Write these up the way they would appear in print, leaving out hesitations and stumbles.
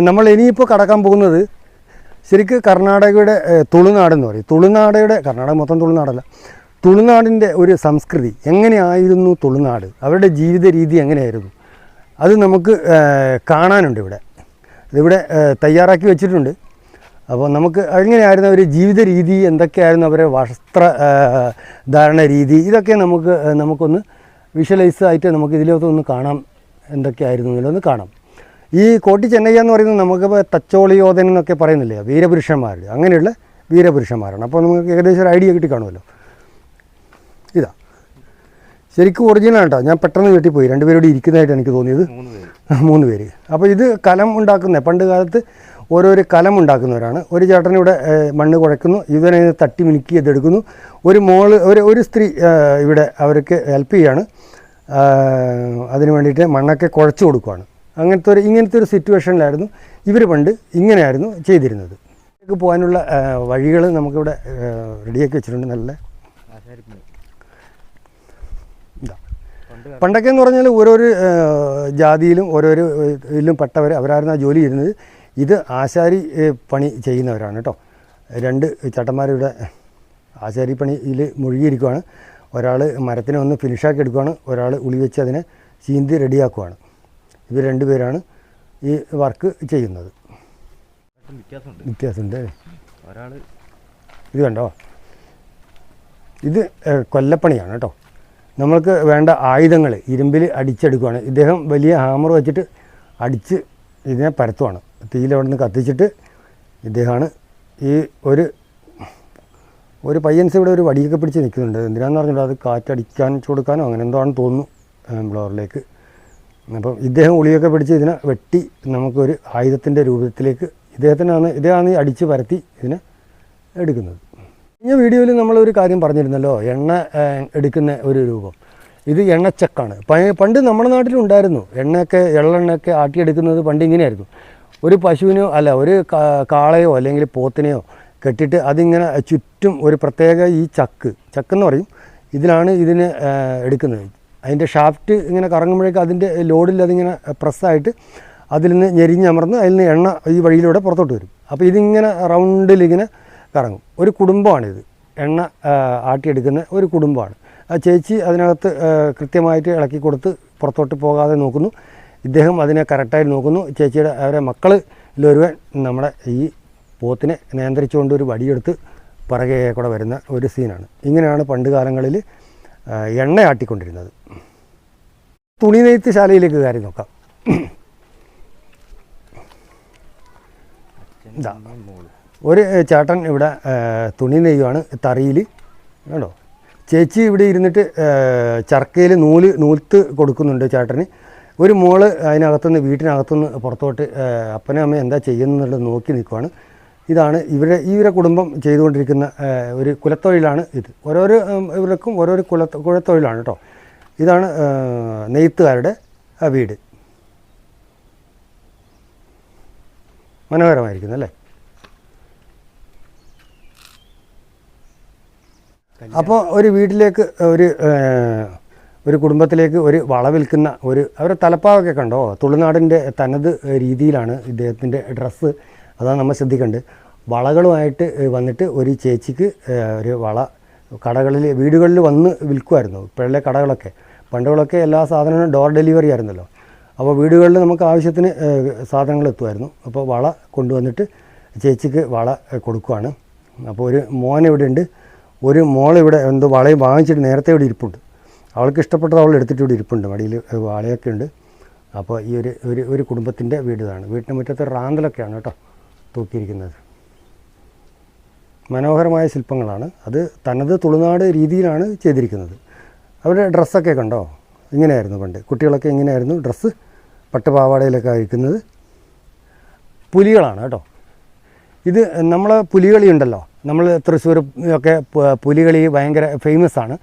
നമ്മൾ ഇനിയിപ്പോൾ കടക്കാൻ പോകുന്നത് ശരിക്കും കർണാടകയുടെ തുളുനാടെന്ന് പറയും. തുളുനാടയുടെ കർണാടക മൊത്തം തുളുനാടല്ല, തുളുനാടിൻ്റെ ഒരു സംസ്കൃതി എങ്ങനെയായിരുന്നു, തുളുനാട് അവരുടെ ജീവിത രീതി എങ്ങനെയായിരുന്നു, അത് നമുക്ക് കാണാനുണ്ട്. ഇതിവിടെ തയ്യാറാക്കി വെച്ചിട്ടുണ്ട്. അപ്പോൾ നമുക്ക് എങ്ങനെയായിരുന്നു അവർ ജീവിത രീതി, എന്തൊക്കെയായിരുന്നു അവരുടെ വസ്ത്ര ധാരണ രീതി, ഇതൊക്കെ നമുക്കൊന്ന് വിഷ്വലൈസ് ആയിട്ട് നമുക്ക് ഇതിലൊന്ന് കാണാം, എന്തൊക്കെയായിരുന്നു ഇതിലൊന്ന് കാണാം. ഈ കോട്ടി ചെന്നയ്യ എന്ന് പറയുന്നത് നമുക്കിപ്പോൾ തച്ചോളിയോധൻ എന്നൊക്കെ പറയുന്നില്ലേ, വീരപുരുഷന്മാർ, അങ്ങനെയുള്ള വീരപുരുഷന്മാരാണ്. അപ്പോൾ നമുക്ക് ഏകദേശം ഒരു ഐഡിയ കിട്ടി കാണുമല്ലോ. ഇതാ ശരിക്കും ഒറിജിനൽ കേട്ടോ, ഞാൻ പെട്ടെന്ന് കെട്ടിപ്പോയി, രണ്ടുപേരോട് ഇരിക്കുന്നതായിട്ട് എനിക്ക് തോന്നിയത്. 3 പേര്. അപ്പോൾ ഇത് കലം ഉണ്ടാക്കുന്നത്, പണ്ട് കാലത്ത് ഓരോരോ കലം ഉണ്ടാക്കുന്നവരാണ്. ഒരു ചേട്ടനിവിടെ മണ്ണ് കുഴക്കുന്നു, ഇവനെ തട്ടി മിനുക്കി ഇതെടുക്കുന്നു. ഒരു മോള് ഒരു സ്ത്രീ ഇവിടെ അവർക്ക് ഹെൽപ്പ് ചെയ്യാണ്, അതിന് വേണ്ടിയിട്ട് മണ്ണൊക്കെ കുഴച്ച് കൊടുക്കുകയാണ്. ഇങ്ങനത്തെ ഒരു സിറ്റുവേഷനിലായിരുന്നു ഇവർ പണ്ട് ഇങ്ങനെയായിരുന്നു ചെയ്തിരുന്നത്. പോകാനുള്ള വഴികൾ നമുക്കിവിടെ റെഡിയാക്കി വെച്ചിട്ടുണ്ട്. നല്ല പണ്ടൊക്കെ എന്ന് പറഞ്ഞാൽ ഓരോരോ ജാതിയിലും ഓരോരോ ഇതിലും പെട്ടവർ അവരായിരുന്നു ആ ജോലി ചെയ്യുന്നത്. ഇത് ആശാരി പണി ചെയ്യുന്നവരാണ് കേട്ടോ. 2 ചേട്ടന്മാരിവിടെ ആശാരി പണിയിൽ മുഴുകിയിരിക്കുകയാണ്. ഒരാൾ മരത്തിനെ ഒന്ന് ഫിനിഷാക്കി എടുക്കുകയാണ്, ഒരാൾ ഉളി വെച്ച് അതിനെ ചീന്തി റെഡിയാക്കുകയാണ്. ഇവർ 2 പേരാണ് ഈ വർക്ക് ചെയ്യുന്നത്. വ്യത്യാസമുണ്ട്. ഇത് കണ്ടോ, ഇത് കൊല്ലപ്പണിയാണ് കേട്ടോ. നമ്മൾക്ക് വേണ്ട ആയുധങ്ങൾ ഇരുമ്പിൽ അടിച്ചെടുക്കുകയാണ്. ഇദ്ദേഹം വലിയ ഹാമർ വെച്ചിട്ട് അടിച്ച് ഇതിനെ പരത്തുവാണ്. തീയിലവിടെ നിന്ന് കത്തിച്ചിട്ട് ഇദ്ദേഹമാണ് ഈ ഒരു പയ്യൻസ് ഇവിടെ ഒരു വടിയൊക്കെ പിടിച്ച് നിൽക്കുന്നുണ്ട്. എന്തിനാണെന്ന് പറഞ്ഞിട്ട് അത് കാറ്റടിക്കാൻ കൊടുക്കാനോ അങ്ങനെ എന്തോ ആണെന്ന് തോന്നുന്നു ബ്ലോറിലേക്ക്. അപ്പം ഇദ്ദേഹം ഉളിയൊക്കെ പിടിച്ച് ഇതിനെ വെട്ടി നമുക്കൊരു ആയുധത്തിൻ്റെ രൂപത്തിലേക്ക് ഇദ്ദേഹമാണ് അടിച്ച് പരത്തി ഇതിനെ എടുക്കുന്നത്. ഈ വീഡിയോയിൽ നമ്മളൊരു കാര്യം പറഞ്ഞിരുന്നല്ലോ, എണ്ണ എടുക്കുന്ന ഒരു രൂപം. ഇത് എണ്ണച്ചക്കാണ്. പണ്ട് നമ്മുടെ നാട്ടിലുണ്ടായിരുന്നു എള്ളെണ്ണയൊക്കെ ആട്ടിയെടുക്കുന്നത്. പണ്ട് ഇങ്ങനെയായിരുന്നു. ഒരു പശുവിനോ അല്ല ഒരു കാളയോ അല്ലെങ്കിൽ പോത്തിനെയോ കെട്ടിയിട്ട് അതിങ്ങനെ ചുറ്റും ഒരു പ്രത്യേക ഈ ചക്കെന്ന് പറയും, ഇതിലാണ് ഇതിന് എടുക്കുന്നത്. അതിൻ്റെ ഷാഫ്റ്റ് ഇങ്ങനെ കറങ്ങുമ്പോഴേക്കും അതിൻ്റെ ലോഡിൽ അതിങ്ങനെ പ്രസ്സായിട്ട് അതിൽ നിന്ന് ഞെരിഞ്ഞമർന്ന് അതിൽ നിന്ന് എണ്ണ ഈ വഴിയിലൂടെ പുറത്തോട്ട് വരും. അപ്പോൾ ഇതിങ്ങനെ റൗണ്ടിലിങ്ങനെ കറങ്ങും. ഒരു കുടുംബമാണിത്, എണ്ണ ആട്ടിയെടുക്കുന്ന ഒരു കുടുംബമാണ്. ആ ചേച്ചി അതിനകത്ത് കൃത്യമായിട്ട് ഇളക്കി കൊടുത്ത് പുറത്തോട്ട് പോകാതെ നോക്കുന്നു. ഇദ്ദേഹം അതിനെ കറക്റ്റായിട്ട് നോക്കുന്നു. ചേച്ചിയുടെ അവരെ മക്കളിലൊരുവൻ നമ്മുടെ ഈ പോത്തിനെ നിയന്ത്രിച്ചുകൊണ്ട് ഒരു വടിയെടുത്ത് പിറകെ കൂടെ വരുന്ന ഒരു സീനാണ്. ഇങ്ങനെയാണ് പണ്ട് കാലങ്ങളിൽ എണ്ണ ആട്ടിക്കൊണ്ടിരുന്നത്. തുണി നെയ്ത്ത് ശാലയിലേക്ക് കയറി നോക്കാം. ഇതാ ഒരു ചേട്ടൻ ഇവിടെ തുണി നെയ്യുവാണ് തറിയിൽ കേട്ടോ. ചേച്ചി ഇവിടെ ഇരുന്നിട്ട് ചർക്കയിൽ നൂൽത്ത് കൊടുക്കുന്നുണ്ട് ചേട്ടന്. ഒരു മോള് അതിനകത്തുനിന്ന് വീട്ടിനകത്തുനിന്ന് പുറത്തോട്ട് അപ്പനും അമ്മയും എന്താ ചെയ്യുന്നുള്ളത് നോക്കി നിൽക്കുവാണ്. ഇതാണ് ഇവരെ കുടുംബം ചെയ്തുകൊണ്ടിരിക്കുന്ന ഒരു കുലത്തൊഴിലാണ് ഇത്. ഇവർക്കും ഓരോരോ കുലത്തൊഴിലാണ് കേട്ടോ. ഇതാണ് നെയ്ത്തുകാരുടെ വീട്. മനോഹരമായിരിക്കുന്നു അല്ലേ. അപ്പോൾ ഒരു വീട്ടിലേക്ക് ഒരു കുടുംബത്തിലേക്ക് ഒരു വള വിൽക്കുന്ന അവരുടെ തലപ്പാവൊക്കെ കണ്ടോ, തുളുനാടിൻ്റെ തനത് രീതിയിലാണ് ഇദ്ദേഹത്തിൻ്റെ ഡ്രസ്സ്. അതാണ് നമ്മൾ ശ്രദ്ധിക്കേണ്ടത്. വളകളുമായിട്ട് വന്നിട്ട് ഒരു ചേച്ചിക്ക് ഒരു വള വീടുകളിൽ വന്ന് വിൽക്കുമായിരുന്നു. ഇപ്പോഴത്തെ പണ്ടുകളൊക്കെ എല്ലാ സാധനങ്ങളും ഡോർ ഡെലിവറി ആയിരുന്നല്ലോ. അപ്പോൾ വീടുകളിൽ നമുക്ക് ആവശ്യത്തിന് സാധനങ്ങൾ എത്തുമായിരുന്നു. അപ്പോൾ വള കൊണ്ടുവന്നിട്ട് ചേച്ചിക്ക് വള കൊടുക്കുകയാണ്. അപ്പോൾ ഒരു മോൻ ഇവിടെ ഉണ്ട്, ഒരു മോളിവിടെ എന്തോ വളയും വാങ്ങിച്ചിട്ട് നേരത്തെ ഇവിടെ ഇരിപ്പുണ്ട്. അവൾക്ക് ഇഷ്ടപ്പെട്ടത് അവൾ എടുത്തിട്ട് ഇവിടെ ഇരിപ്പുണ്ട്, മടിയിൽ വളയൊക്കെ ഉണ്ട്. അപ്പോൾ ഈ ഒരു കുടുംബത്തിൻ്റെ വീടാണ്. വീട്ടിന് മുറ്റത്ത് റാന്തലൊക്കെയാണ് കേട്ടോ തൂക്കിയിരിക്കുന്നത്. മനോഹരമായ ശില്പങ്ങളാണ്. അത് തനത് തുളുനാട് രീതിയിലാണ് ചെയ്തിരിക്കുന്നത്. അവരുടെ ഡ്രസ്സൊക്കെ കണ്ടോ, ഇങ്ങനെയായിരുന്നു പണ്ട്. കുട്ടികളൊക്കെ ഇങ്ങനെയായിരുന്നു ഡ്രസ്സ്, പട്ടുപാവാടയിലൊക്കെ അയക്കുന്നത്. പുലികളാണ് കേട്ടോ ഇത്. നമ്മൾ പുലികളി ഉണ്ടല്ലോ, നമ്മൾ തൃശ്ശൂർ ഒക്കെ പുലികളി ഭയങ്കര ഫേമസ് ആണ്.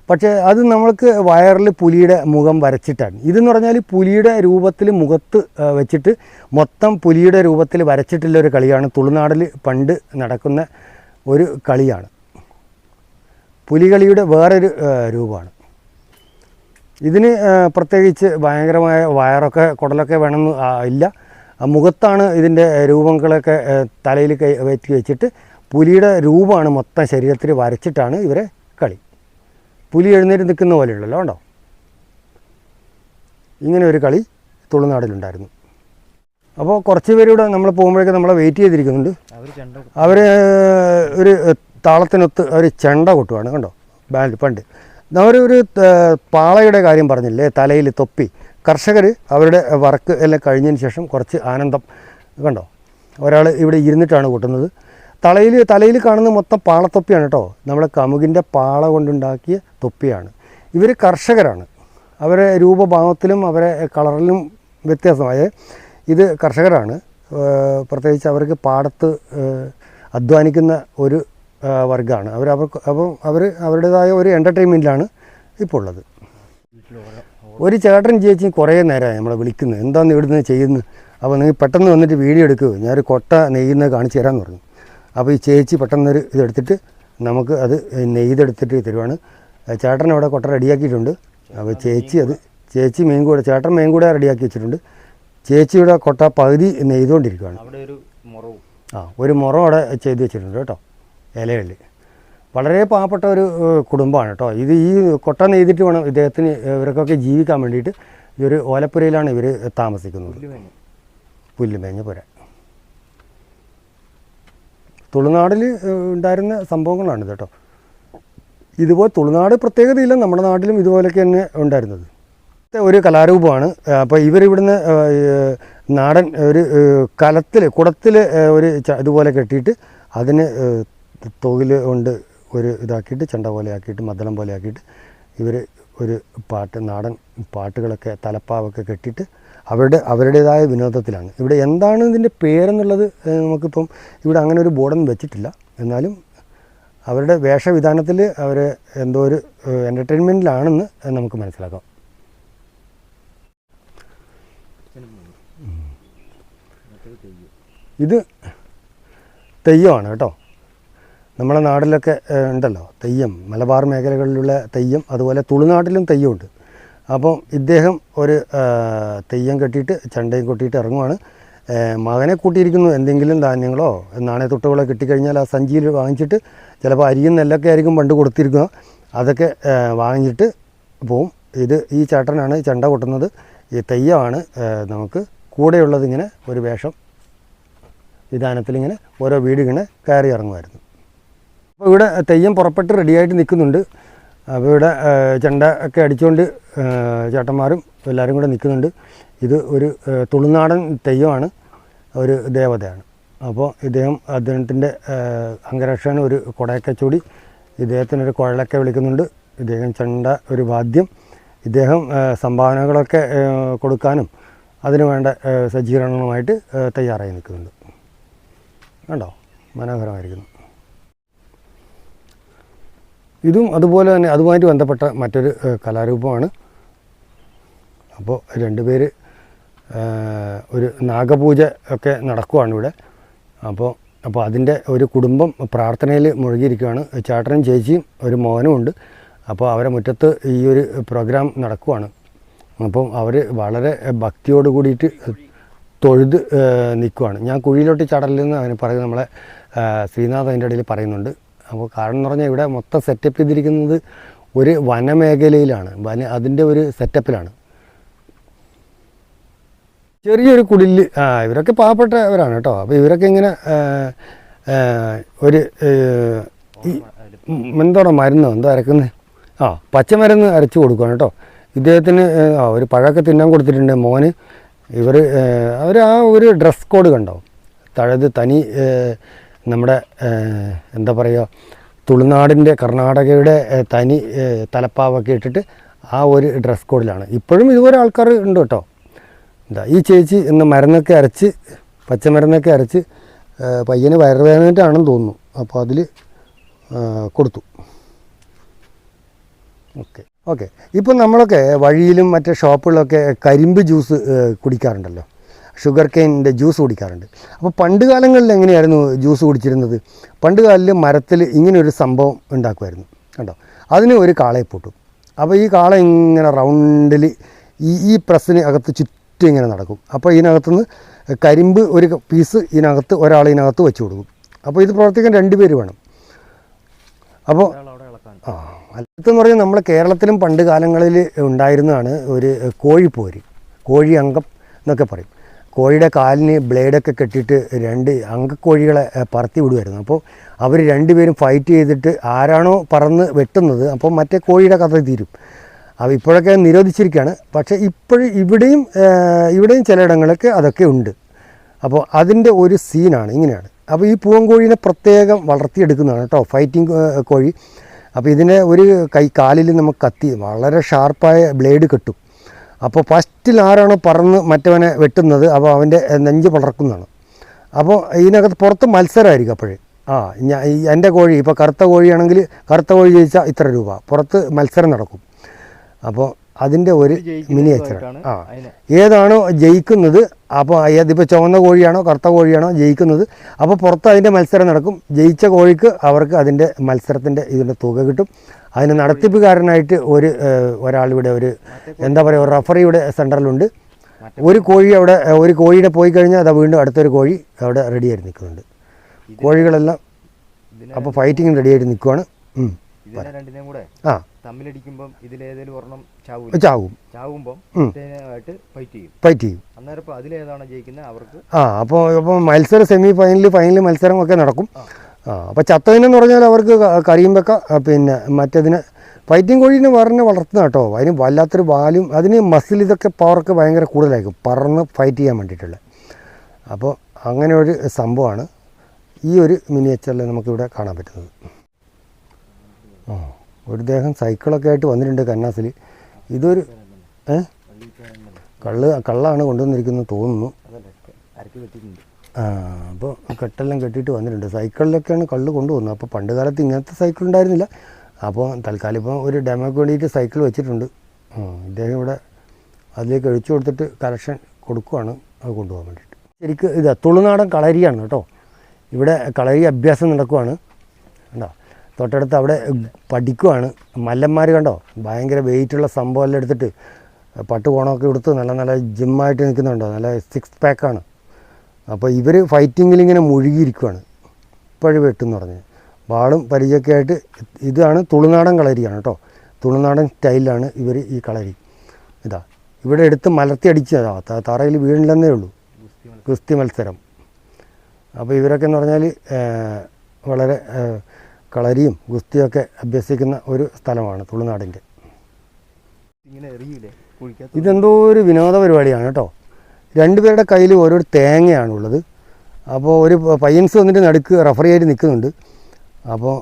പക്ഷേ അത് നമ്മൾക്ക് വയറിൽ പുലിയുടെ മുഖം വരച്ചിട്ടാണ്. ഇതെന്ന് പറഞ്ഞാൽ പുലിയുടെ രൂപത്തിൽ മുഖത്ത് വെച്ചിട്ട് മൊത്തം പുലിയുടെ രൂപത്തിൽ വരച്ചിട്ടുള്ള ഒരു കളിയാണ്. തുളുനാടിൽ പണ്ട് നടക്കുന്ന ഒരു കളിയാണ്. പുലികളിയുടെ വേറൊരു രൂപമാണ്. ഇതിന് പ്രത്യേകിച്ച് ഭയങ്കരമായ വയറൊക്കെ കുടലൊക്കെ വേണമെന്ന് ഇല്ല. ആ മുഖത്താണ് ഇതിൻ്റെ രൂപങ്ങളൊക്കെ തലയിൽ കയറ്റി വെച്ചിട്ട് പുലിയുടെ രൂപമാണ് മൊത്തം ശരീരത്തിൽ വരച്ചിട്ടാണ് ഇവരെ കളി. പുലി എഴുന്നേറ്റ് നിൽക്കുന്ന പോലെയുള്ളല്ലോ, ഉണ്ടോ? ഇങ്ങനെ ഒരു കളി തുളുനാടിലുണ്ടായിരുന്നു. അപ്പോൾ കുറച്ച് പേരൂടെ നമ്മൾ പോകുമ്പോഴേക്കും നമ്മളെ വെയിറ്റ് ചെയ്തിരിക്കുന്നുണ്ട്. അവർ ഒരു താളത്തിനൊത്ത് അവർ ചെണ്ട കൊട്ടുവാണ്, കണ്ടോ? ബാൻഡ് പണ്ട് അവരൊരു പാളയുടെ കാര്യം പറഞ്ഞില്ലേ, തലയിൽ തൊപ്പി. കർഷകർ അവരുടെ വർക്ക് എല്ലാം കഴിഞ്ഞതിന് ശേഷം കുറച്ച് ആനന്ദം, കണ്ടോ? ഒരാൾ ഇവിടെ ഇരുന്നിട്ടാണ് കൊട്ടുന്നത്. തലയിൽ കാണുന്ന മൊത്തം പാളത്തൊപ്പിയാണ് കേട്ടോ. നമ്മളെ കമുകിൻ്റെ പാള കൊണ്ടുണ്ടാക്കിയ തൊപ്പിയാണ്. ഇവർ കർഷകരാണ്. അവരെ രൂപഭാവത്തിലും അവരെ കളറിലും വ്യത്യാസമായ ഇത് കർഷകരാണ്. പ്രത്യേകിച്ച് അവർക്ക് പാടത്ത് അധ്വാനിക്കുന്ന ഒരു വർഗ്ഗമാണ് അവർ അവരുടേതായ ഒരു എൻ്റർടൈൻമെൻറ്റിലാണ് ഇപ്പോൾ ഉള്ളത്. ഒരു ചേട്ടൻ ചേച്ചി കുറേ നേരമായി നമ്മളെ വിളിക്കുന്നത്, എന്താണെന്ന് ഇവിടുന്ന് ചെയ്യുന്നത്. അപ്പോൾ നിങ്ങൾ പെട്ടെന്ന് വന്നിട്ട് വീഡിയോ എടുക്കുക, ഞാനൊരു കൊട്ട നെയ്യുന്നത് കാണിച്ചു തരാമെന്ന് പറഞ്ഞു. അപ്പോൾ ഈ ചേച്ചി പെട്ടെന്നൊരു ഇതെടുത്തിട്ട് നമുക്ക് അത് നെയ്തെടുത്തിട്ട് തരുവാണ്. ചേട്ടൻ അവിടെ കൊട്ട റെഡിയാക്കിയിട്ടുണ്ട്. അപ്പോൾ ചേച്ചി മെയിൻ കൂടെ ചേട്ടൻ മെയിൻ കൂടെ റെഡിയാക്കി വെച്ചിട്ടുണ്ട്. ചേച്ചിയുടെ കൊട്ട പകുതി നെയ്തുകൊണ്ടിരിക്കുകയാണ്. ഒരു മുറം അവിടെ ചെയ്ത് വെച്ചിട്ടുണ്ട് കേട്ടോ, ഇലകളിൽ. വളരെ പാവപ്പെട്ട ഒരു കുടുംബമാണ് കേട്ടോ ഇത്. ഈ കൊട്ട നെയ്തിട്ട് വേണം ഇദ്ദേഹത്തിന് ഇവർക്കൊക്കെ ജീവിക്കാൻ വേണ്ടിയിട്ട്. ഈ ഒരു ഓലപ്പുരയിലാണ് ഇവർ താമസിക്കുന്നത്. പുല്ലുമേഞ്ഞ പുര. തുളുനാടിൽ ഉണ്ടായിരുന്ന സംഭവങ്ങളാണിത് കേട്ടോ. ഇതുപോലെ തുളുനാട് പ്രത്യേകതയില്ല, നമ്മുടെ നാട്ടിലും ഇതുപോലെയൊക്കെ തന്നെ ഉണ്ടായിരുന്നത് ഒരു കലാരൂപമാണ്. അപ്പോൾ ഇവരിവിടുന്ന് നാടൻ ഒരു കുടത്തിൽ ഒരു ഇതുപോലെ കെട്ടിയിട്ട് അതിന് തൊഴിൽ കൊണ്ട് ഒരു ഇതാക്കിയിട്ട് ചെണ്ട പോലെ ആക്കിയിട്ട് മദ്ദളം പോലെ ആക്കിയിട്ട് ഇവർ ഒരു നാടൻ പാട്ടുകളൊക്കെ തലപ്പാവൊക്കെ കെട്ടിയിട്ട് അവരുടേതായ വിനോദത്തിലാണ്. ഇവിടെ എന്താണ് ഇതിൻ്റെ പേരെന്നുള്ളത് നമുക്കിപ്പം ഇവിടെ അങ്ങനെ ഒരു ബോർഡൊന്നും വെച്ചിട്ടില്ല. എന്നാലും അവരുടെ വേഷവിധാനത്തിൽ അവർ എന്തോ ഒരു എൻ്റർടൈൻമെൻറ്റിലാണെന്ന് നമുക്ക് മനസ്സിലാക്കാം. ഇത് തെയ്യമാണ് കേട്ടോ. നമ്മളെ നാട്ടിലൊക്കെ ഉണ്ടല്ലോ തെയ്യം, മലബാർ മേഖലകളിലുള്ള തെയ്യം, അതുപോലെ തുളുനാട്ടിലും തെയ്യമുണ്ട്. അപ്പോൾ ഇദ്ദേഹം ഒരു തെയ്യം കെട്ടിയിട്ട് ചെണ്ടയും കൊട്ടിയിട്ട് ഇറങ്ങുവാണ്. മകനെ കൂട്ടിയിരിക്കുന്നു. എന്തെങ്കിലും ധാന്യങ്ങളോ നാണയത്തുട്ടുകളോ കിട്ടിക്കഴിഞ്ഞാൽ ആ സഞ്ചിയിൽ വാങ്ങിച്ചിട്ട്, ചിലപ്പോൾ അരിയും നെല്ലൊക്കെ ആയിരിക്കും പണ്ട് കൊടുത്തിരിക്കുക, അതൊക്കെ വാങ്ങിച്ചിട്ട് പോവും. ഈ ചേട്ടനാണ് ചെണ്ട കൊട്ടുന്നത്. ഈ തെയ്യമാണ് നമുക്ക് കൂടെയുള്ളത്. ഇങ്ങനെ ഒരു വേഷം വിധാനത്തിലിങ്ങനെ ഓരോ വീടിങ്ങനെ കയറി ഇറങ്ങുമായിരുന്നു. അപ്പോൾ ഇവിടെ തെയ്യം പുറപ്പെട്ട് റെഡിയായിട്ട് നിൽക്കുന്നുണ്ട്. അപ്പോൾ ഇവിടെ ചെണ്ട ഒക്കെ അടിച്ചുകൊണ്ട് ചേട്ടന്മാരും എല്ലാവരും കൂടെ നിൽക്കുന്നുണ്ട്. ഇത് ഒരു തുളുനാടൻ തെയ്യമാണ്, ഒരു ദേവതയാണ്. അപ്പോൾ അദ്ദേഹത്തിൻ്റെ അംഗരക്ഷകന് ഒരു കുടയൊക്കെ ചൂടി, ഇദ്ദേഹത്തിനൊരു കുഴലൊക്കെ വിളിക്കുന്നുണ്ട്. ഇദ്ദേഹം ചെണ്ട ഒരു വാദ്യം. ഇദ്ദേഹം സംഭാവനകളൊക്കെ കൊടുക്കാനും അതിനു വേണ്ട സജ്ജീകരണങ്ങളുമായിട്ട് തയ്യാറായി നിൽക്കുന്നുണ്ട്. കണ്ടോ, മനോഹരമായിരിക്കുന്നു. ഇതും അതുപോലെ തന്നെ അതുമായിട്ട് ബന്ധപ്പെട്ട മറ്റൊരു കലാരൂപമാണ്. അപ്പോൾ രണ്ടുപേര് ഒരു നാഗപൂജ ഒക്കെ നടക്കുവാണ് ഇവിടെ. അപ്പോൾ അതിൻ്റെ ഒരു കുടുംബം പ്രാർത്ഥനയിൽ മുഴുകിയിരിക്കുകയാണ്. ചേട്ടനും ചേച്ചിയും ഒരു മോനും ഉണ്ട്. അപ്പോൾ അവരെ മുറ്റത്ത് ഈ ഒരു പ്രോഗ്രാം നടക്കുവാണ്. അപ്പം അവർ വളരെ ഭക്തിയോട് കൂടിയിട്ട് തൊഴുത് നിൽക്കുവാണ്. ഞാൻ കുഴിയിലോട്ട് ചാടലെന്ന് അവന് പറയുന്നത് നമ്മളെ ശ്രീനാഥ് അതിൻ്റെ ഇടയിൽ പറയുന്നുണ്ട്. അപ്പോൾ കാരണം എന്ന് പറഞ്ഞാൽ ഇവിടെ മൊത്തം സെറ്റപ്പ് ചെയ്തിരിക്കുന്നത് ഒരു വനമേഖലയിലാണ്, അതിൻ്റെ ഒരു സെറ്റപ്പിലാണ്. ചെറിയൊരു കുടില്. ഇവരൊക്കെ പാവപ്പെട്ടവരാണ് കേട്ടോ. അപ്പോൾ ഇവരൊക്കെ ഇങ്ങനെ ഒരു എന്തോടെ മരുന്നോ എന്തോ അരക്കുന്നത്, പച്ചമരുന്ന് അരച്ച് കൊടുക്കുകയാണ് കേട്ടോ. ഇദ്ദേഹത്തിന് ഒരു പഴമൊക്കെ തിന്നാൻ കൊടുത്തിട്ടുണ്ട് മോന്. അവർ ആ ഒരു ഡ്രസ് കോഡ് കണ്ടോ, തനി നമ്മുടെ എന്താ പറയുക, തുളുനാടിൻ്റെ കർണാടകയുടെ തനി തലപ്പാവൊക്കെ ഇട്ടിട്ട് ആ ഒരു ഡ്രസ് കോഡിലാണ്. ഇപ്പോഴും ഇതുപോലെ ആൾക്കാർ ഉണ്ട് കേട്ടോ. ഈ ചേച്ചി ഇന്ന് മരുന്നൊക്കെ അരച്ച്, പച്ചമരുന്നൊക്കെ അരച്ച് പയ്യന് വയറുവേദനയാണെന്ന് തോന്നുന്നു. അപ്പോൾ അതിൽ കൊടുത്തു. ഓക്കെ. ഇപ്പം നമ്മളൊക്കെ വഴിയിലും മറ്റേ ഷോപ്പുകളിലൊക്കെ കരിമ്പ് ജ്യൂസ് കുടിക്കാറുണ്ടല്ലോ, ഷുഗർ കെയിനിൻ്റെ ജ്യൂസ് കുടിക്കാറുണ്ട്. അപ്പോൾ പണ്ട് കാലങ്ങളിൽ എങ്ങനെയായിരുന്നു ജ്യൂസ് കുടിച്ചിരുന്നത്? പണ്ട് കാലത്തിൽ മരത്തിൽ ഇങ്ങനെയൊരു സംഭവം ഉണ്ടാക്കുമായിരുന്നു കേട്ടോ. അതിന് ഒരു കാളയെ പൂട്ടും. അപ്പോൾ ഈ കാള ഇങ്ങനെ റൗണ്ടിൽ ഈ പ്രസ്സിന് അകത്ത് ചുറ്റും ഇങ്ങനെ നടക്കും. അപ്പോൾ ഇതിനകത്തുനിന്ന് കരിമ്പ് ഒരു പീസ് ഇതിനകത്ത് ഒരാൾ ഇതിനകത്ത് വെച്ച് കൊടുക്കും. അപ്പോൾ ഇത് പ്രവർത്തിക്കാൻ 2 പേര് വേണം. അപ്പോൾ അടുത്തെന്ന് പറഞ്ഞാൽ നമ്മുടെ കേരളത്തിലും പണ്ട് കാലങ്ങളിൽ ഉണ്ടായിരുന്നതാണ് ഒരു കോഴിപ്പോര്, കോഴി അംഗം എന്നൊക്കെ പറയും. കോഴിയുടെ കാലിന് ബ്ലേഡൊക്കെ കെട്ടിയിട്ട് 2 അങ്കക്കോഴികളെ പറത്തി വിടുമായിരുന്നു. അപ്പോൾ അവർ 2 പേരും ഫൈറ്റ് ചെയ്തിട്ട് ആരാണോ പറന്ന് വെട്ടുന്നത് അപ്പോൾ മറ്റേ കോഴിയുടെ കഥ തീരും. അപ്പോൾ ഇപ്പോഴൊക്കെ നിരോധിച്ചിരിക്കുകയാണ്. പക്ഷേ ഇവിടെയും ചിലയിടങ്ങളൊക്കെ അതൊക്കെ ഉണ്ട്. അപ്പോൾ അതിൻ്റെ ഒരു സീനാണ് ഇങ്ങനെയാണ്. അപ്പോൾ ഈ പൂവൻകോഴീനെ പ്രത്യേകം വളർത്തിയെടുക്കുന്നതാണ് കേട്ടോ ഫൈറ്റിംഗ് കോഴി. അപ്പോൾ ഇതിനെ ഒരു കാലിൽ നമുക്ക് കത്തി വളരെ ഷാർപ്പായ ബ്ലേഡ് കെട്ടും. അപ്പോൾ ഫസ്റ്റിൽ ആരാണോ പറന്ന് മറ്റവനെ വെട്ടുന്നത് അപ്പോൾ അവൻ്റെ നെഞ്ച് പടർക്കുന്നതാണ്. അപ്പോൾ ഇതിനകത്ത് പുറത്ത് മത്സരമായിരിക്കും. അപ്പോഴേ എൻ്റെ കോഴി ഇപ്പോൾ കറുത്ത കോഴിയാണെങ്കിൽ കറുത്ത കോഴി ജയിച്ചാൽ ഇത്ര രൂപ, പുറത്ത് മത്സരം നടക്കും. അപ്പോൾ അതിൻ്റെ ഒരു മിനിയേച്ചറാണ്. ഏതാണോ ജയിക്കുന്നത് അപ്പോൾ ഇതിപ്പോൾ ചുവന്ന കോഴിയാണോ കറുത്ത കോഴിയാണോ ജയിക്കുന്നത് അപ്പോൾ പുറത്ത് അതിൻ്റെ മത്സരം നടക്കും. ജയിച്ച കോഴിക്ക് അവർക്ക് അതിൻ്റെ മത്സരത്തിൻ്റെ ഇതിൻ്റെ തുക കിട്ടും. അതിന് നടത്തിപ്പുകാരനായിട്ട് ഒരാളിവിടെ ഒരു എന്താ പറയുക ഒരു റഫറിയുടെ സെൻറ്ററിലുണ്ട്. ഒരു കോഴിയുടെ പോയി കഴിഞ്ഞാൽ അത് വീണ്ടും അടുത്തൊരു കോഴി അവിടെ റെഡിയായിട്ട് നിൽക്കുന്നുണ്ട്. കോഴികളെല്ലാം അപ്പോൾ ഫൈറ്റിങ്ങിന് റെഡിയായിട്ട് നിൽക്കുവാണ്. തമ്മിലടിക്കുമ്പോൾ ഇതിലേതെങ്കിലും ഒരെണ്ണം ചാവുമ്പോൾ ഫൈറ്റ് ചെയ്യും. അന്നേരം അതിലേതാണ് ജയിക്കുന്നത് അവർക്ക്. അപ്പോൾ മത്സരം സെമി ഫൈനൽ മത്സരമൊക്കെ നടക്കും. അപ്പോൾ ചത്തതിനെന്ന് പറഞ്ഞാൽ അവർക്ക് കറിയും വെക്കാം. പിന്നെ മറ്റേതിന് ഫൈറ്റിംഗ് കോഴീനെ വളർത്തുന്ന കേട്ടോ. അതിന് വല്ലാത്തൊരു വാലും അതിന് മസിൽ ഇതൊക്കെ പവറൊക്കെ ഭയങ്കര കൂടുതലായിരിക്കും പറന്ന് ഫൈറ്റ് ചെയ്യാൻ വേണ്ടിയിട്ടുള്ള. അപ്പോൾ അങ്ങനെ ഒരു സംഭവമാണ് ഈ ഒരു മിനിയേച്ചറിൽ നമുക്കിവിടെ കാണാൻ പറ്റുന്നത്. ഒരു ദേഹം സൈക്കിളൊക്കെ ആയിട്ട് വന്നിട്ടുണ്ട് കന്നാസിൽ. ഇതൊരു കള്ളാണ് കൊണ്ടുവന്നിരിക്കുന്നത് തോന്നുന്നു. അപ്പോൾ കെട്ടെല്ലാം കെട്ടിയിട്ട് വന്നിട്ടുണ്ട്. സൈക്കിളിലൊക്കെയാണ് കള്ള് കൊണ്ടുവന്നത്. അപ്പോൾ പണ്ട് കാലത്ത് ഇങ്ങനത്തെ സൈക്കിൾ ഉണ്ടായിരുന്നില്ല. അപ്പോൾ തൽക്കാലം ഇപ്പോൾ ഒരു ഡെമോക്ക് വേണ്ടിയിട്ട് സൈക്കിൾ വെച്ചിട്ടുണ്ട്. ഇദ്ദേഹം ഇവിടെ അതിലേക്ക് ഒഴിച്ചു കൊടുത്തിട്ട് കലക്ഷൻ കൊടുക്കുകയാണ് അത് കൊണ്ടുപോകാൻ വേണ്ടിയിട്ട്. ശരിക്കും ഇത് തുളുനാടൻ കളരിയാണ് കേട്ടോ. ഇവിടെ കളരി അഭ്യാസം നടക്കുവാണ് കണ്ടോ. തൊട്ടടുത്ത് അവിടെ പഠിക്കുവാണ് മല്ലന്മാർ കണ്ടോ. ഭയങ്കര വെയിറ്റുള്ള സംഭവമെല്ലാം എടുത്തിട്ട് പട്ടുകോണമൊക്കെ എടുത്ത് നല്ല ജിമ്മായിട്ട് നിൽക്കുന്നുണ്ടോ. നല്ല 6 പാക്കാണ്. അപ്പോൾ ഇവർ ഫൈറ്റിങ്ങിലിങ്ങനെ മുഴുകിയിരിക്കുകയാണ്. ഇപ്പോഴും വെട്ടെന്ന് പറഞ്ഞ് വാളും പരിചയമൊക്കെ ആയിട്ട്. ഇതാണ് തുളുനാടൻ കളരിയാണ് കേട്ടോ. തുളുനാടൻ സ്റ്റൈലിലാണ് ഇവർ ഈ കളരി. ഇവിടെ എടുത്ത് മലർത്തി അടിച്ചതാ. തറയിൽ വീണില്ലെന്നേ ഉള്ളൂ. ഗുസ്തി മത്സരം. അപ്പോൾ ഇവരൊക്കെ എന്ന് പറഞ്ഞാൽ വളരെ കളരിയും ഗുസ്തിയൊക്കെ അഭ്യസിക്കുന്ന ഒരു സ്ഥലമാണ് തുളുനാടിൻ്റെ. ഇതെന്തോ ഒരു വിനോദ പരിപാടിയാണ് കേട്ടോ. 2 പേരുടെ കയ്യിൽ ഓരോ തേങ്ങയാണുള്ളത്. അപ്പോൾ ഒരു പയ്യൻസ് വന്നിട്ട് നടുക്ക് റഫറിയായിട്ട് നിൽക്കുന്നുണ്ട്. അപ്പോൾ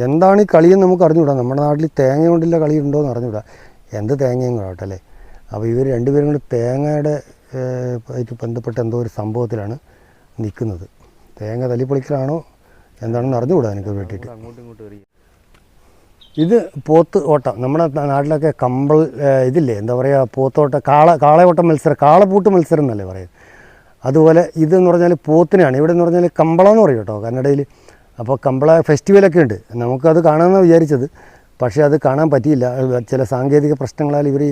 എന്താണ് ഈ കളിയെന്ന് നമുക്ക് അറിഞ്ഞുകൂടാ. നമ്മുടെ നാട്ടിൽ തേങ്ങ കൊണ്ടില്ല കളി ഉണ്ടോ എന്ന് അറിഞ്ഞുകൂടാ. എന്ത് തേങ്ങയും കേട്ടല്ലേ. അപ്പോൾ ഇവർ 2 പേരും കൂടി തേങ്ങയുടെ ആയിട്ട് ബന്ധപ്പെട്ട എന്തോ ഒരു സംഭവത്തിലാണ് നിൽക്കുന്നത്. തേങ്ങ തല്ലിപ്പൊളിക്കലാണോ എന്താണെന്ന് അറിഞ്ഞുകൂടാ എനിക്ക് വേണ്ടിയിട്ട്. ഇത് പോത്ത് ഓട്ടം. നമ്മുടെ നാട്ടിലൊക്കെ ഇതില്ലേ എന്താ പറയുക പോത്തോട്ട കാളയോട്ടം മത്സരം, കാളപ്പൂട്ട് മത്സരം എന്നല്ലേ പറയുന്നത്. അതുപോലെ ഇതെന്ന് പറഞ്ഞാൽ പോത്തിനാണ്. ഇവിടെ എന്ന് പറഞ്ഞാൽ കമ്പളം എന്ന് പറയും കേട്ടോ കന്നഡയിൽ. അപ്പോൾ കമ്പള ഫെസ്റ്റിവലൊക്കെ ഉണ്ട്. നമുക്കത് കാണാമെന്നാണ് വിചാരിച്ചത്. പക്ഷേ അത് കാണാൻ പറ്റിയില്ല. ചില സാങ്കേതിക പ്രശ്നങ്ങളാൽ ഇവർ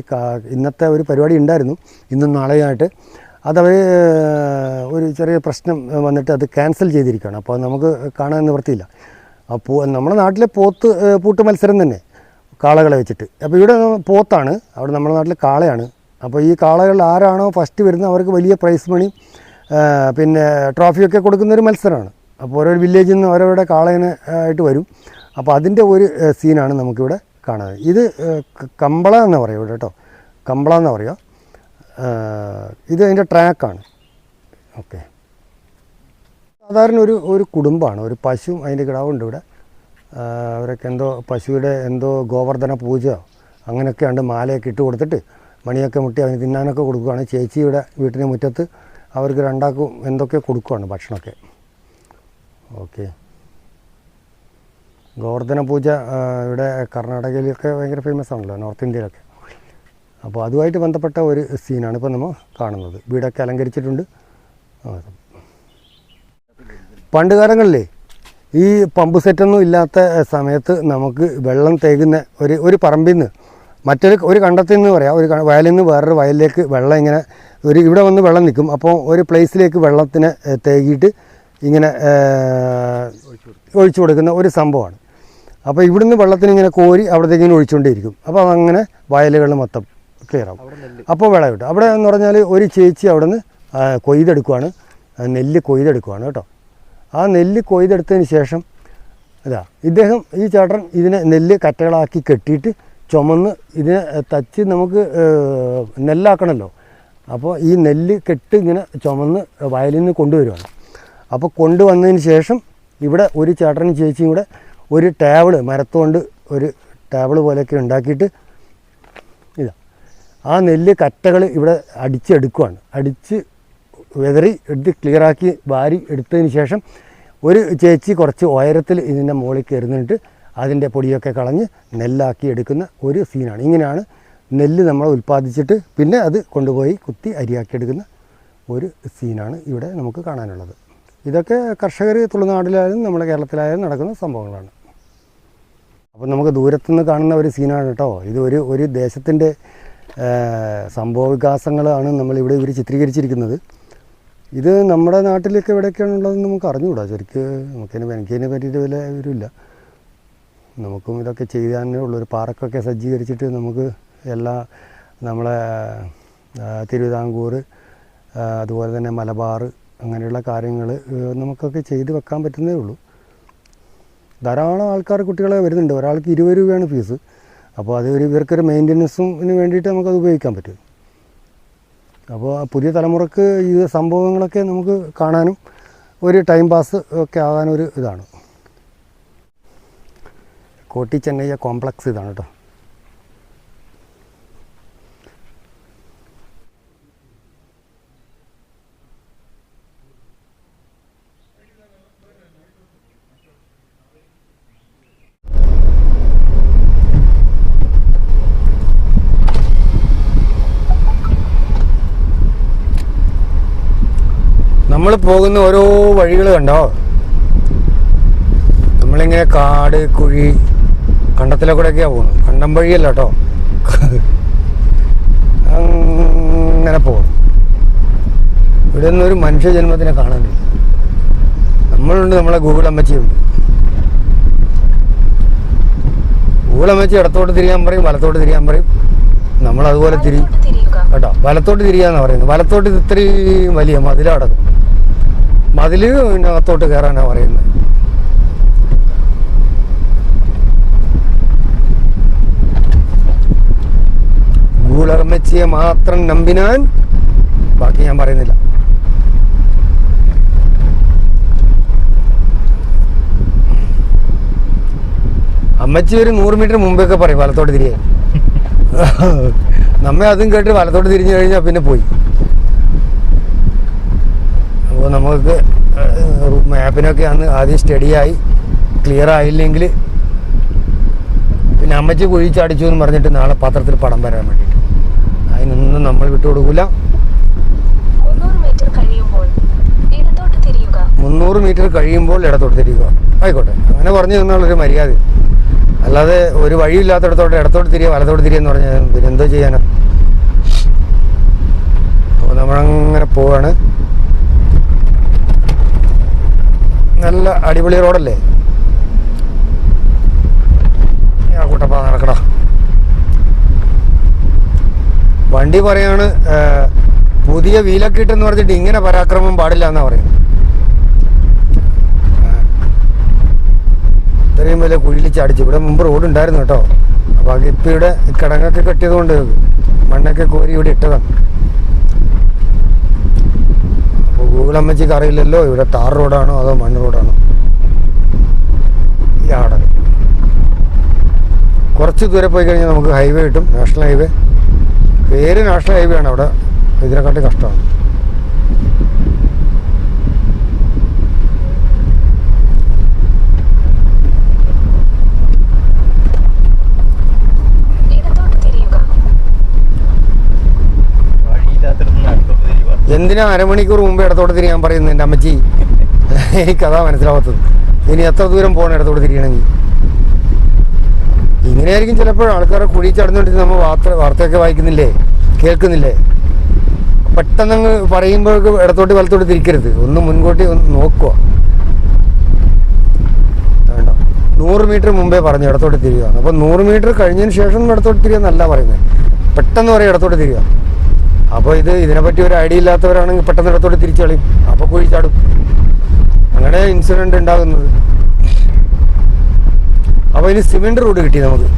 ഇന്നത്തെ ഒരു പരിപാടി ഉണ്ടായിരുന്നു ഇന്നും നാളെയായിട്ട്. അതവർ ഒരു ചെറിയ പ്രശ്നം വന്നിട്ട് അത് ക്യാൻസൽ ചെയ്തിരിക്കുകയാണ്. അപ്പോൾ നമുക്ക് കാണാൻ നിവൃത്തിയില്ല. അപ്പോൾ നമ്മുടെ നാട്ടിലെ പൂട്ട് മത്സരം തന്നെ കാളകളെ വെച്ചിട്ട്. അപ്പോൾ ഇവിടെ പോത്താണ്, അവിടെ നമ്മുടെ നാട്ടിൽ കാളയാണ്. അപ്പോൾ ഈ കാളകളിൽ ആരാണോ ഫസ്റ്റ് വരുന്നത് അവർക്ക് വലിയ പ്രൈസ് മണി പിന്നെ ട്രോഫിയൊക്കെ കൊടുക്കുന്നൊരു മത്സരമാണ്. അപ്പോൾ ഓരോ വില്ലേജിൽ നിന്ന് ഓരോരുടെ കാളേനെ ആയിട്ട് വരും. അപ്പോൾ അതിൻ്റെ ഒരു സീനാണ് നമുക്കിവിടെ കാണുന്നത്. ഇത് കമ്പള എന്ന് പറയും ഇവിടെ കേട്ടോ. കമ്പള എന്ന് പറയുക. ഇത് അതിൻ്റെ ട്രാക്കാണ്. ഓക്കെ. സാധാരണ ഒരു കുടുംബമാണ്. ഒരു പശുവും അതിൻ്റെ കിടാവുണ്ട് ഇവിടെ. അവരൊക്കെ എന്തോ പശുവിടെ എന്തോ ഗോവർദ്ധന പൂജ അങ്ങനെയൊക്കെയുണ്ട്. മാലയൊക്കെ ഇട്ട് കൊടുത്തിട്ട് മണിയൊക്കെ മുട്ടി അതിന് തിന്നാനൊക്കെ കൊടുക്കുകയാണ്. ചേച്ചിയുടെ വീട്ടിന് മുറ്റത്ത് അവർക്ക് രണ്ടാക്കും എന്തൊക്കെ കൊടുക്കുകയാണ് ഭക്ഷണമൊക്കെ. ഓക്കെ. ഗോവർദ്ധന പൂജ ഇവിടെ കർണാടകയിലൊക്കെ ഭയങ്കര ഫേമസ് ആണല്ലോ, നോർത്ത് ഇന്ത്യയിലൊക്കെ. അപ്പോൾ അതുമായിട്ട് ബന്ധപ്പെട്ട ഒരു സീനാണ് ഇപ്പോൾ നമ്മൾ കാണുന്നത്. വീടൊക്കെ അലങ്കരിച്ചിട്ടുണ്ട്. പണ്ട് കാലങ്ങളിലേ ഈ പമ്പ് സെറ്റൊന്നും ഇല്ലാത്ത സമയത്ത് നമുക്ക് വെള്ളം തേകുന്ന ഒരു പറമ്പിൽ നിന്ന് ഒരു കണ്ടത്തിൽ നിന്ന് പറയാം, ഒരു വയലിൽ നിന്ന് വേറൊരു വയലിലേക്ക് വെള്ളം ഇങ്ങനെ ഇവിടെ വന്ന് വെള്ളം നിൽക്കും. അപ്പോൾ ഒരു പ്ലേസിലേക്ക് വെള്ളത്തിന് തേകിയിട്ട് ഇങ്ങനെ ഒഴിച്ചു കൊടുക്കുന്ന ഒരു സംഭവമാണ്. അപ്പോൾ ഇവിടുന്ന് വെള്ളത്തിന് ഇങ്ങനെ കോരി അവിടത്തേക്ക് ഇങ്ങനെ ഒഴിച്ചുകൊണ്ടേയിരിക്കും. അപ്പോൾ അതങ്ങനെ വയലുകൾ മൊത്തം ക്ലിയർ ആവും. അപ്പോൾ വിള കിട്ടും. അവിടെ എന്ന് പറഞ്ഞാൽ ഒരു ചേച്ചി അവിടെ നിന്ന് കൊയ്തെടുക്കുവാണ്, നെല്ല് കൊയ്തെടുക്കുവാണ് കേട്ടോ. ആ നെല്ല് കൊയ്തെടുത്തതിന് ശേഷം ഇദ്ദേഹം ഈ ചേട്ടൻ ഇതിനെ നെല്ല് കറ്റകളാക്കി കെട്ടിയിട്ട് ചുമന്ന് ഇതിനെ തച്ച് നമുക്ക് നെല്ലാക്കണമല്ലോ. അപ്പോൾ ഈ നെല്ല് കെട്ട് ഇങ്ങനെ ചുമന്ന് വയലിൽ നിന്ന് കൊണ്ടുവരുവാണ്. അപ്പോൾ കൊണ്ടുവന്നതിന് ശേഷം ഇവിടെ ഒരു ചേട്ടനും ചേച്ചിയും കൂടെ ഒരു ടേബിള് മരത്തുകൊണ്ട് ഒരു ടേബിള് പോലെയൊക്കെ ഉണ്ടാക്കിയിട്ട് ആ നെല്ല് കറ്റകൾ ഇവിടെ അടിച്ചെടുക്കുവാണ്. അടിച്ച് വെതറി എടുത്ത് ക്ലിയറാക്കി വാരി എടുത്തതിന് ശേഷം ഒരു ചേച്ചി കുറച്ച് ഉയരത്തിൽ ഇതിൻ്റെ മുകളിൽ കയറുന്നിട്ട് അതിൻ്റെ പൊടിയൊക്കെ കളഞ്ഞ് നെല്ലാക്കി എടുക്കുന്ന ഒരു സീനാണ്. ഇങ്ങനെയാണ് നെല്ല് നമ്മൾ ഉൽപ്പാദിച്ചിട്ട് പിന്നെ അത് കൊണ്ടുപോയി കുത്തി അരിയാക്കി എടുക്കുന്ന ഒരു സീനാണ് ഇവിടെ നമുക്ക് കാണാനുള്ളത്. ഇതൊക്കെ കർഷകർ തുളുനാട്ടിലായാലും നമ്മുടെ കേരളത്തിലായാലും നടക്കുന്ന സംഭവങ്ങളാണ്. അപ്പോൾ നമുക്ക് ദൂരത്തുനിന്ന് കാണുന്ന ഒരു സീനാണ് കേട്ടോ. ഇത് ഒരു ദേശത്തിൻ്റെ സംഭവ വികാസങ്ങളാണ് നമ്മളിവിടെ ഇവർ ചിത്രീകരിച്ചിരിക്കുന്നത്. ഇത് നമ്മുടെ നാട്ടിലൊക്കെ എവിടെയൊക്കെയാണുള്ളതെന്ന് നമുക്ക് അറിഞ്ഞുകൂടാ ശരിക്ക്. എനിക്കതിനെ പറ്റിയിട്ട് വലിയ വിവരമില്ല. നമുക്കും ഇതൊക്കെ ചെയ്യാനേ ഉള്ളൂ. ഒരു പാർക്കൊക്കെ സജ്ജീകരിച്ചിട്ട് നമുക്ക് നമ്മളെ തിരുവിതാംകൂർ അതുപോലെ തന്നെ മലബാർ അങ്ങനെയുള്ള കാര്യങ്ങൾ നമുക്കൊക്കെ ചെയ്ത് വെക്കാൻ പറ്റുന്നേ ഉള്ളൂ. ധാരാളം ആൾക്കാർ കുട്ടികളെ വരുന്നുണ്ട്. ഒരാൾക്ക് 20 രൂപയാണ് ഫീസ്. അപ്പോൾ അത് ഇവർക്കൊരു മെയിൻ്റനൻസിന് വേണ്ടിയിട്ട് നമുക്കത് ഉപയോഗിക്കാൻ പറ്റും. അപ്പോൾ പുതിയ തലമുറക്ക് ഈ സംഭവങ്ങളൊക്കെ നമുക്ക് കാണാനും ഒരു ടൈം പാസ് ഒക്കെ ആകാനൊരു ഇതാണ്. കോട്ടി ചെന്നൈയ കോംപ്ലക്സ് ഇതാണ് കേട്ടോ. നമ്മൾ പോകുന്ന ഓരോ വഴികൾ കണ്ടോ. നമ്മളിങ്ങനെ കാട് കുഴി കണ്ടത്തിലെ കൂടെയൊക്കെയാണ് പോകുന്നത്. കണ്ടം വഴിയല്ല കേട്ടോ, അങ്ങനെ പോകും. ഇവിടെ ഒന്നും ഒരു മനുഷ്യജന്മത്തിനെ കാണാനില്ല. നമ്മളുണ്ട്, നമ്മളെ ഗൂഗിൾ അമ്മച്ചിയുണ്ട്. ഗൂഗിൾ അമ്മച്ചി ഇടത്തോട്ട് തിരിയാൻ പറയും, വലത്തോട്ട് തിരിയാൻ പറയും. നമ്മളതുപോലെ തിരിയും കേട്ടോ. വലത്തോട്ട് തിരിയാന്നാണ് പറയുന്നത്. വലത്തോട്ട് ഇത്രയും വലിയ മതിലടക്കും. മതിൽ അകത്തോട്ട് കയറാനാണ് പറയുന്നത്. ഗൂളർമ്മച്ചിയെ മാത്രം നമ്പിനാൻ ബാക്കി ഞാൻ പറയുന്നില്ല. അമ്മച്ചി ഒരു 100 മീറ്റർ മുമ്പൊക്കെ പറയും വലത്തോട്ട് തിരിയാൻ. നമ്മെ അതും കേട്ട് വലത്തോട്ട് തിരിഞ്ഞു കഴിഞ്ഞാൽ പിന്നെ പോയി. അപ്പോൾ നമുക്ക് മാപ്പിനൊക്കെ അന്ന് ആദ്യം സ്റ്റഡിയായി ക്ലിയർ ആയില്ലെങ്കിൽ പിന്നെ അമ്മച്ചി കുഴിച്ചടിച്ചു എന്ന് പറഞ്ഞിട്ട് നാളെ പത്രത്തിൽ പടം വരാൻ വേണ്ടിയിട്ട് അതിനൊന്നും നമ്മൾ വിട്ടുകൊടുക്കില്ല. 300 മീറ്റർ കഴിയുമ്പോൾ ഇടത്തോട്ട് തിരിയുക. ആയിക്കോട്ടെ, അങ്ങനെ പറഞ്ഞു തന്നാലൊരു മര്യാദ. അല്ലാതെ ഒരു വഴിയില്ലാത്തടത്തോട്ട് ഇടത്തോട്ട് തിരിയുക വലത്തോട്ട് തിരിയെന്ന് പറഞ്ഞാൽ പിന്നെ എന്തോ ചെയ്യാനാ. അപ്പോൾ നമ്മളങ്ങനെ പോവാണ്. നല്ല അടിപൊളി റോഡല്ലേ. കൂട്ടപ്പാ നടക്കടാ. വണ്ടി പറയാണ് പുതിയ വീലൊക്കെ ഇട്ടെന്ന് പറഞ്ഞിട്ട് ഇങ്ങനെ പരാക്രമം പാടില്ല എന്നാ പറയുന്നത്. ഇത്രയും വലിയ കുഴിയിൽ ചാടിച്ചു. ഇവിടെ മുമ്പ് റോഡ് ഉണ്ടായിരുന്നു കേട്ടോ. അപ്പോൾ ഇപ്പം ഇവിടെ കിടങ്ങൊക്കെ കെട്ടിയത് കൊണ്ട് മണ്ണൊക്കെ കോരി ഇവിടെ ഇട്ടതാണ്. അപ്പോൾ ഗൂഗിൾ അമ്മച്ചിക്ക് അറിയില്ലല്ലോ ഇവിടെ ടാർ റോഡാണോ അതോ മണ്ണ് റോഡാണോ. ഈ ആടെ കുറച്ച് ദൂരെ പോയി കഴിഞ്ഞാൽ നമുക്ക് ഹൈവേ കിട്ടും, നാഷണൽ ഹൈവേ. പേര് നാഷണൽ ഹൈവേ ആണ്, അവിടെ ഇതിനെക്കാട്ടി കഷ്ടമാണ്. എന്തിനാ അരമണിക്കൂർ മുമ്പ് ഇടത്തോട്ട് തിരിയാൻ പറയുന്നത് എൻ്റെ അമ്മച്ചി? എനിക്കതാ മനസ്സിലാവാത്തത്. ഇനി എത്ര ദൂരം പോകണം ഇടത്തോട്ട് തിരിയണമെങ്കിൽ? ഇങ്ങനെയായിരിക്കും ചിലപ്പോൾ ആൾക്കാരെ കുഴി ചടന്നുകൊണ്ടിട്ട് നമ്മൾ വാർത്തയൊക്കെ വായിക്കുന്നില്ലേ, കേൾക്കുന്നില്ലേ. പെട്ടെന്നങ്ങ് പറയുമ്പോഴേക്ക് ഇടത്തോട്ട് വലത്തോട്ട് തിരിക്കരുത്, ഒന്ന് മുൻകൂട്ടി ഒന്ന് നോക്കുക. വേണ്ട, 100 മീറ്റർ മുമ്പേ പറഞ്ഞു ഇടത്തോട്ട് തിരിയുക. അപ്പോൾ 100 മീറ്റർ കഴിഞ്ഞതിന് ശേഷം ഇടത്തോട്ട് തിരിയുകയെന്നല്ല പറയുന്നത്, പെട്ടെന്ന് പറയും ഇടത്തോട്ട് തിരിയുക. അപ്പോൾ ഇതിനെപ്പറ്റി ഒരു ഐഡിയ ഇല്ലാത്തവരാണെങ്കിൽ പെട്ടെന്ന് ഇടത്തോട്ട് തിരിച്ചു കളയും, അപ്പോൾ കുഴി ചാടും. അങ്ങനെ ഇൻസിഡൻറ്റ് ഉണ്ടാകുന്നത്. അപ്പോൾ ഇനി സിമെൻറ്റ് റോഡ് കിട്ടി നമുക്ക്.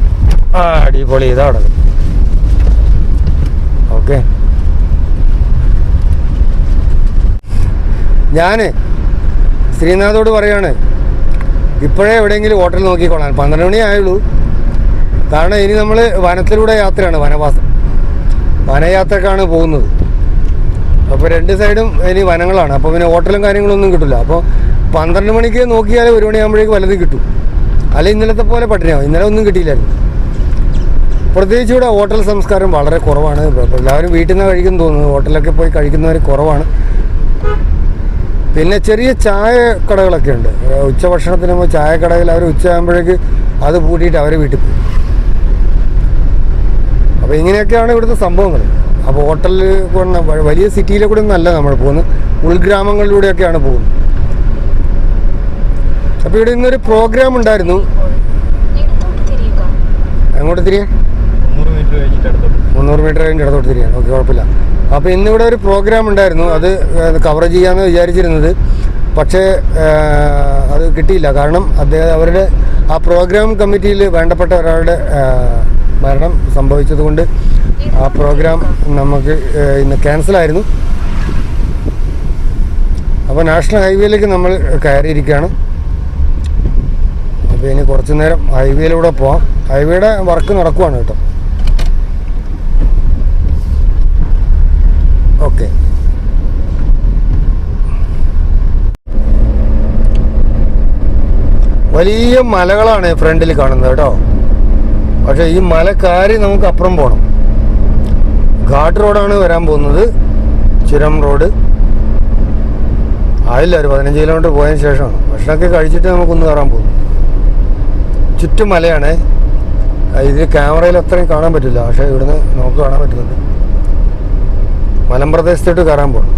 അടിപൊളി, ഇതാണ്. ഓക്കെ, ഞാൻ ശ്രീനാഥോട് പറയാണ് ഇപ്പോഴേ എവിടെയെങ്കിലും ഹോട്ടൽ നോക്കിക്കോളാൻ. 12 മണി ആയുള്ളൂ. കാരണം ഇനി നമ്മൾ വനത്തിലൂടെ യാത്രയാണ്, വനയാത്രക്കാണ് പോകുന്നത്. അപ്പോൾ 2 സൈഡും ഇനി വനങ്ങളാണ്. അപ്പോൾ പിന്നെ ഹോട്ടലും കാര്യങ്ങളൊന്നും കിട്ടില്ല. അപ്പോൾ 12 മണിക്ക് നോക്കിയാൽ 1 മണിയാകുമ്പോഴേക്ക് വല്ലതും കിട്ടും. അല്ലെങ്കിൽ ഇന്നലത്തെ പോലെ പട്ടിണിയാവും. ഇന്നലെ ഒന്നും കിട്ടിയില്ലായിരുന്നു. പ്രത്യേകിച്ച് ഇവിടെ ഹോട്ടൽ സംസ്കാരം വളരെ കുറവാണ്. എല്ലാവരും വീട്ടിൽ നിന്ന് കഴിക്കും തോന്നുന്നു, ഹോട്ടലൊക്കെ പോയി കഴിക്കുന്നവർ കുറവാണ്. പിന്നെ ചെറിയ ചായ കടകളൊക്കെ ഉണ്ട്. ഉച്ചഭക്ഷണത്തിന് പോയി ചായക്കടയിൽ അവർ ഉച്ചയാകുമ്പോഴേക്ക് അത് പൂട്ടിയിട്ട് അവർ വീട്ടിൽ പോകും. അപ്പോൾ ഇങ്ങനെയൊക്കെയാണ് ഇവിടുത്തെ സംഭവങ്ങൾ. അപ്പോൾ ഹോട്ടലിൽ വലിയ സിറ്റിയിലെ കൂടെ ഒന്നും അല്ല നമ്മൾ പോകുന്നത്, ഉൾഗ്രാമങ്ങളിലൂടെയൊക്കെയാണ് പോകുന്നത്. അപ്പോൾ ഇവിടെ ഇന്നൊരു പ്രോഗ്രാം ഉണ്ടായിരുന്നു. എങ്ങോട്ട് തിരിയാൻ? 300 മീറ്റർ കഴിഞ്ഞ് ഇടത്തോട്ട് തിരിയാണ്. ഓക്കെ, കുഴപ്പമില്ല. അപ്പോൾ ഇന്നിവിടെ ഒരു പ്രോഗ്രാം ഉണ്ടായിരുന്നു, അത് കവർ ചെയ്യാമെന്ന് വിചാരിച്ചിരുന്നത്. പക്ഷേ അത് കിട്ടിയില്ല. കാരണം അവരുടെ ആ പ്രോഗ്രാം കമ്മിറ്റിയിൽ വേണ്ടപ്പെട്ട ഒരാളുടെ മരണം സംഭവിച്ചതുകൊണ്ട് ആ പ്രോഗ്രാം നമുക്ക് ഇന്ന് ക്യാൻസലായിരുന്നു. അപ്പോൾ നാഷണൽ ഹൈവേയിലേക്ക് നമ്മൾ കയറിയിരിക്കുകയാണ്. അപ്പോൾ ഇനി കുറച്ച് നേരം ഹൈവേയിലൂടെ പോവാം. ഹൈവേയുടെ വർക്ക് നടക്കുവാണ് കേട്ടോ. ഓക്കെ, വലിയ മലകളാണ് ഫ്രണ്ടിൽ കാണുന്നത് കേട്ടോ. പക്ഷേ ഈ മല കയറി നമുക്ക് അപ്പുറം പോകണം. ഘാട്ട് റോഡാണ് വരാൻ പോകുന്നത്, ചുരം റോഡ്. ആയില്ല, ഒരു 15 കിലോമീറ്റർ പോയതിന് ശേഷമാണ്. ഭക്ഷണമൊക്കെ കഴിച്ചിട്ട് നമുക്കൊന്ന് കയറാൻ പോകും. ചുറ്റും മലയാണ്. ഇതിൽ ക്യാമറയിൽ അത്രയും കാണാൻ പറ്റില്ല, പക്ഷേ ഇവിടുന്ന് നമുക്ക് കാണാൻ പറ്റുന്നുണ്ട്. മലമ്പ്രദേശത്തോട്ട് കയറാൻ പോകണം.